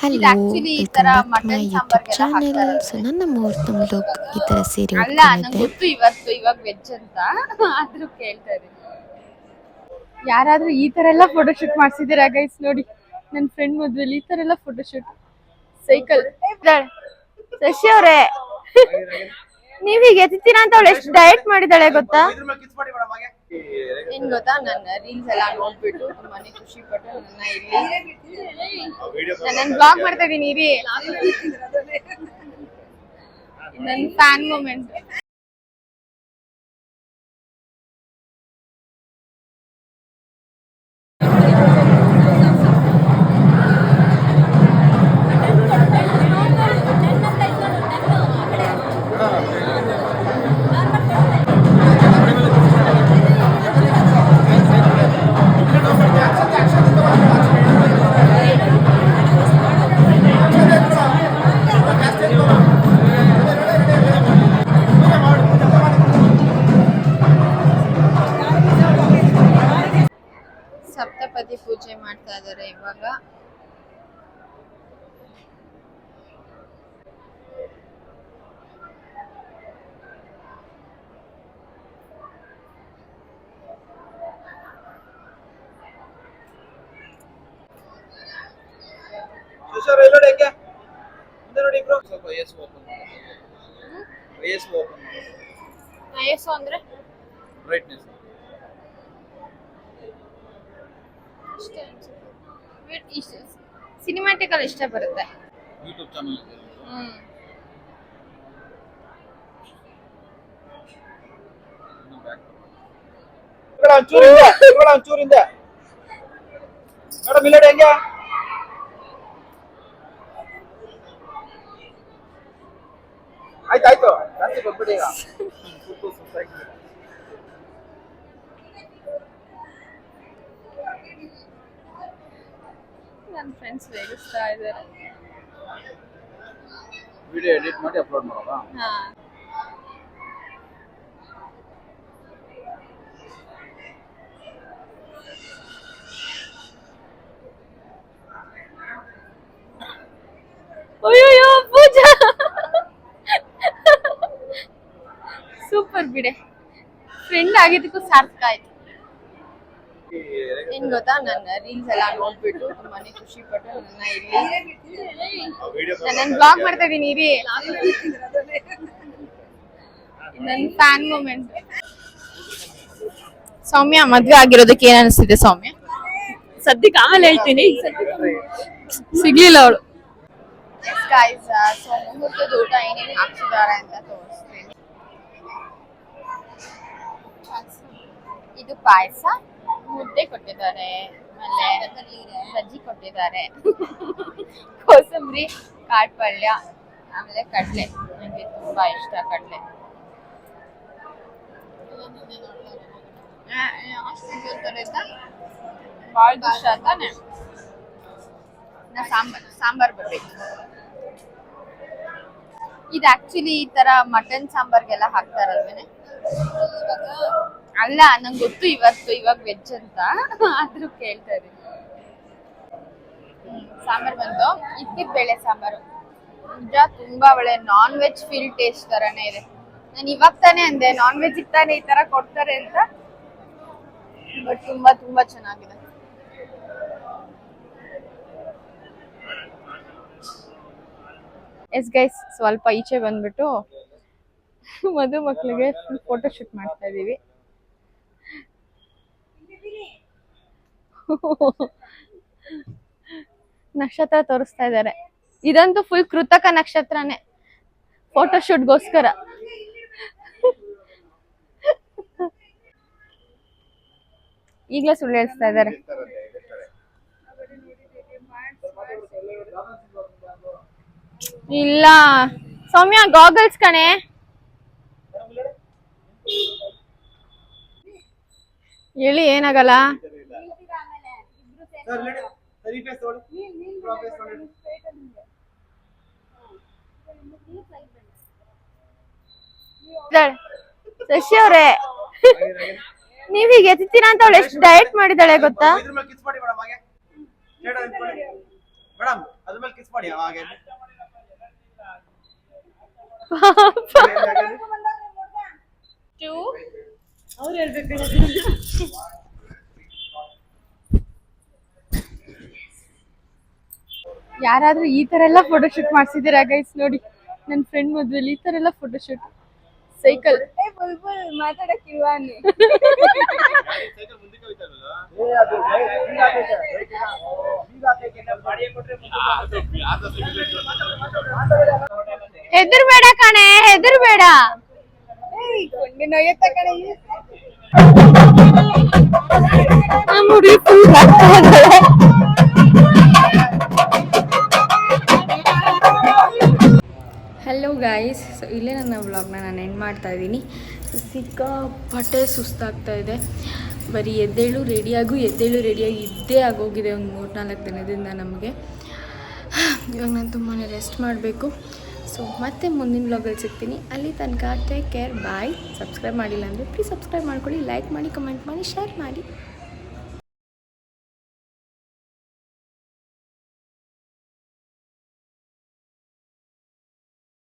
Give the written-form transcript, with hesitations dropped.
Hello, welcome back to my YouTube channel. So ನನ್ನ muhurtham look ಈ ಥರ ಸೀರೆ ಅಲ್ಲ ನಂಗೆ ಉಟ್ಕೊಂಡಿದ್ದೆ. ಗೊತ್ತು ಇವಾಗ ವೆಜ್ ಅಂತ ಆದ್ರೂ ಕೇಳ್ತಾ ಇದ್ದೀನಿ. ಯಾರಾದ್ರೂ ಈ ತರ ಎಲ್ಲ ಫೋಟೋಶೂಟ್ ಮಾಡ್ಸಿದ್ದೀರಾ ಗೈಸ್? ನೋಡಿ, ನನ್ನ ಫ್ರೆಂಡ್ ಮದ್ವೆಲಿ ಈ ತರ ಎಲ್ಲ ಫೋಟೋಶೂಟ್. ಸೈಕಲ್ ಶಶಿ ಅವರೇ, ನೀವೀಗ ಎತ್ತೀರಾ ಅಂತ ಅವಳು ಎಷ್ಟು ಡಯಟ್ ಮಾಡಿದಾಳೆ ಗೊತ್ತಾ? ಏನ್ ಗೊತ್ತಾ, ನನ್ನ ರೀಲ್ಸ್ ಎಲ್ಲ ನೋಡ್ಬಿಟ್ಟು ತುಂಬಾನೇ ಖುಷಿ ಪಟ್ಟು ನನ್ನ ಬ್ಲಾಗ್ ಮಾಡ್ತಾ ಇದೀನಿ. ಇರಿ, ನನ್ನ ಫ್ಯಾನ್ ಮೂಮೆಂಟ್. ಸಪ್ತಪದಿ ಪೂಜೆ ಮಾಡ್ತಾ ಇದ್ದಾರೆ ಇವಾಗ. ಐಎಸ್ಒ ಅಂದ್ರೆ ಬ್ರೈಟ್ನೆಸ್ ಸಿನಿಮ್ಯಾಟಿಕ್ ಅಲ್ಲಿ ಇಷ್ಟ ಬರುತ್ತೆ. ಯೂಟ್ಯೂಬ್ ಚಾನಲ್ ಒಂಚೂರಿಂದ ಮೇಡಮ್ ಇಲ್ಲ ಹೆಂಗೆ ಆಯ್ತಾಯ್ತು ಜಾಸ್ತಿ ಕೊಟ್ಬಿಡಿ. ಈಗ ನನ್ನ ಫ್ರೆಂಡ್ಸ್ ರೇಗಿಸ್ತಾ ಇದ್ದಾರೆ. ವಿಡಿಯೋ ಎಡಿಟ್ ಮಾಡಿ ಅಪ್ಲೋಡ್ ಮಾಡೋದಾ? ಹಾ, ಅಯ್ಯೋ ಪೂಜಾ ಸೂಪರ್ ಬಿಡೆ, ಫ್ರೆಂಡ್ ಆಗಿದ್ದಕ್ಕೂ ಸಾರ್ಥಕ ಆಯ್ತು. ಏನ್ ಗೊತ್ತಾ, ನನ್ನ ರೀಲ್ಸ್ ಎಲ್ಲ ನೋಡ್ಬಿಟ್ಟು ತುಂಬಾನೇ ಖುಷಿ ಪಟ್ಟು ನನ್ನ ಬ್ಲಾಗ್ ಮಾಡ್ತಾ ಇದೀನಿ. ಇರಿ, ನನ್ನ ಫ್ಯಾನ್ ಮೂಮೆಂಟ್. ಸೌಮ್ಯ, ಮದ್ವೆ ಆಗಿರೋದಕ್ಕೆ ಏನ್ ಅನಿಸ್ತಿದೆ ಸೌಮ್ಯ? ಸದ್ಯಕ್ಕೆ ಆಮೇಲೆ ಹೇಳ್ತೀನಿ, ಸಿಗ್ಲಿಲ್ಲ ಅವಳು. ಸೊ ಮುಹೂರ್ತದ ಊಟ ಏನೇನು ಹಾಕ್ಸಿದ್ದಾರೆ ಅಂತ ತೋರಿಸ್ತೀನಿ. ಇದು ಪಾಯಸ, ಮುದ್ದೆ ಕೊಟ್ಟಿದ್ದಾರೆ, ಆಮೇಲೆ ಬಜ್ಜಿ ಕೊಟ್ಟಿದ್ದಾರೆ, ಕೋಸಂಬರಿ, ಕಾಳು ಪಲ್ಯ, ಆಮೇಲೆ ಕಡಲೆ. ನನಗೆ ತುಂಬಾ ಇಷ್ಟ ಕಡಲೆ. ಭಾಳ ಇಷ್ಟ ತಾನೆ. ಸಾಂಬಾರ್ ಬರ್ಬೇಕು. ಇದು ಆಕ್ಚುಲಿ ಈ ತರ ಮಟನ್ ಸಾಂಬಾರ್ಗೆಲ್ಲ ಹಾಕ್ತಾರಲ್ವೇನೆ? ಅಲ್ಲ ನಂಗೆ ಗೊತ್ತು ಇವಾಗ ವೆಜ್ ಅಂತ ಆದ್ರೂ ಕೇಳ್ತಾ ಇದೀನಿ. ಸಾಂಬಾರ್ ಬಂತು, ಇದ್ದಿದ್ ಬೇಳೆ ಸಾಂಬಾರು. ನಿಜ ತುಂಬಾ ಒಳ್ಳೆ ನಾನ್ ವೆಜ್ ಫೀಲ್ ಟೇಸ್ಟ್ ತರಾನೇ ಇದೆ. ನಾನು ಇವಾಗ ತಾನೇ ಅಂದೆ ನಾನ್ ವೆಜ್ ತಾನೇ ಈ ತರ ಕೊಡ್ತಾರೆ ಅಂತ, ಬಟ್ ತುಂಬಾ ತುಂಬಾ ಚೆನ್ನಾಗಿದೆ. ಎಸ್ ಗೈಸ್, ಸ್ವಲ್ಪ ಈಚೆ ಬಂದ್ಬಿಟ್ಟು ಮದುವೆ ಮಕ್ಕಳಿಗೆ ಫೋಟೋ ಶೂಟ್ ಮಾಡ್ತಾ ಇದೀವಿ. ನಕ್ಷತ್ರ ತೋರಿಸ್ತಾ ಇದ್ದಾರೆ. ಇದಂತೂ ಫುಲ್ ಕೃತಕ ನಕ್ಷತ್ರನೇ, ಫೋಟೋ ಶೂಟ್ಗೋಸ್ಕರ. ಈಗಲೇ ಸುಳ್ಳು ಹೇಳ್ತಾ ಇದ್ದಾರೆ. ಇಲ್ಲ ಸೌಮ್ಯ, ಗಾಗಲ್ಸ್ ಕಣೆ. ಹೇಳಿ, ಏನಾಗಲ್ಲ. ಶಶಿ ಅವರೇ, ನೀವೀಗ ಎತ್ತೀರಾ ಅಂತ ಅವಳು ಎಷ್ಟು ಡಯಟ್ ಮಾಡಿದಾಳೆ ಗೊತ್ತಾ? ಮೇಡಮ್ ಅದ್ರ ಮೇಲೆ ಕಿಸ್ ಮಾಡಿ ಹಾಗೆ ಅವ್ರು ಹೇಳ್ಬೇಕು. ಯಾರಾದ್ರೂ ಈ ತರ ಎಲ್ಲ ಫೋಟೋಶೂಟ್ ಮಾಡ್ಸಿದ್ದೀರಾ ಗೈಸ್? ನೋಡಿ ನನ್ನ ಫ್ರೆಂಡ್ ಮದ್ವೆಲಿ ಈ ತರ ಎಲ್ಲ ಫೋಟೋಶೂಟ್. ಸೈಕಲ್ ಮಾತಾಡಕ್ಕಿಲ್ವಾ? ಸೈಕಲ್ ಮುಂದಕ್ಕೆ ಹೋಯ್ತಲ್ವಾ ಅದು ಹೆದರ್ಬೇಡ ಕಣೆ, ಹೆದರ್ಬೇಡ. ಹಲೋ ಗೈಸ್, ಸೊ ಇಲ್ಲೇ ನನ್ನ ವ್ಲಾಗ್ನ ನಾನು ಎಂಡ್ ಮಾಡ್ತಾ ಇದ್ದೀನಿ. ಸಿಕ್ಕಾಪಟ್ಟೆ ಸುಸ್ತಾಗ್ತಾ ಇದೆ. ಬರೀ ಎದ್ದೇಳು ರೆಡಿಯಾಗಿ ಇದ್ದೇ ಆಗೋಗಿದೆ ಒಂದು 3-4 ದಿನದಿಂದ ನಮಗೆ. ಇವಾಗ ನಾನು ತುಂಬಾ ರೆಸ್ಟ್ ಮಾಡಬೇಕು. ಸೊ ಮತ್ತೆ ಮುಂದಿನ ವ್ಲಾಗಲ್ಲಿ ಸಿಗ್ತೀನಿ. ಅಲ್ಲಿ ತನಕ ಟೇಕ್ ಕೇರ್, ಬಾಯ್. ಸಬ್ಸ್ಕ್ರೈಬ್ ಮಾಡಿಲ್ಲ ಅಂದರೆ ಪ್ಲೀಸ್ ಸಬ್ಸ್ಕ್ರೈಬ್ ಮಾಡ್ಕೊಳ್ಳಿ, ಲೈಕ್ ಮಾಡಿ, ಕಮೆಂಟ್ ಮಾಡಿ, ಶೇರ್ ಮಾಡಿ.